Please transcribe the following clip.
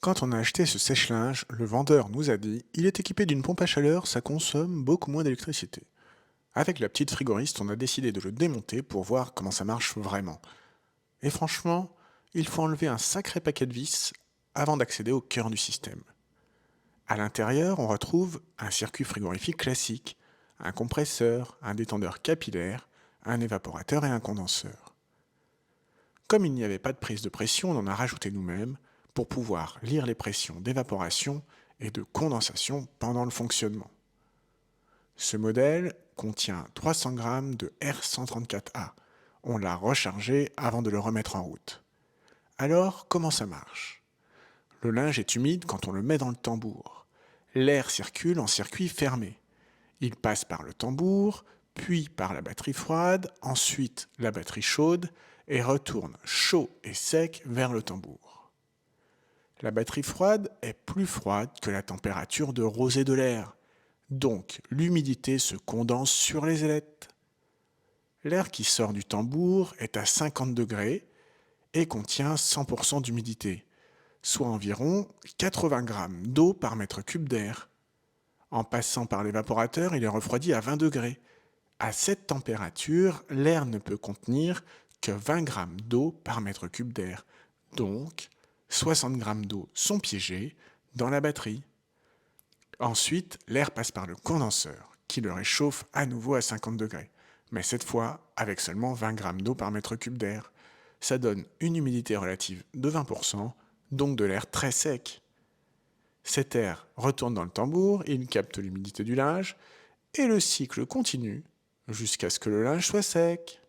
Quand on a acheté ce sèche-linge, le vendeur nous a dit il est équipé d'une pompe à chaleur, ça consomme beaucoup moins d'électricité. Avec la petite frigoriste, on a décidé de le démonter pour voir comment ça marche vraiment. Et franchement, il faut enlever un sacré paquet de vis avant d'accéder au cœur du système. À l'intérieur, on retrouve un circuit frigorifique classique, un compresseur, un détendeur capillaire, un évaporateur et un condenseur. Comme il n'y avait pas de prise de pression, on en a rajouté nous-mêmes pour pouvoir lire les pressions d'évaporation et de condensation pendant le fonctionnement. Ce modèle contient 300 grammes de R134A. On l'a rechargé avant de le remettre en route. Alors, comment ça marche? Le linge est humide quand on le met dans le tambour. L'air circule en circuit fermé. Il passe par le tambour, puis par la batterie froide, ensuite la batterie chaude, et retourne chaud et sec vers le tambour. La batterie froide est plus froide que la température de rosée de l'air, donc l'humidité se condense sur les ailettes. L'air qui sort du tambour est à 50 degrés et contient 100% d'humidité, soit environ 80 grammes d'eau par mètre cube d'air. En passant par l'évaporateur, il est refroidi à 20 degrés. À cette température, l'air ne peut contenir que 20 grammes d'eau par mètre cube d'air. Donc, 60 grammes d'eau sont piégés dans la batterie. Ensuite, l'air passe par le condenseur, qui le réchauffe à nouveau à 50 degrés, mais cette fois avec seulement 20 grammes d'eau par mètre cube d'air. Ça donne une humidité relative de 20%, donc de l'air très sec. Cet air retourne dans le tambour, il capte l'humidité du linge, et le cycle continue jusqu'à ce que le linge soit sec.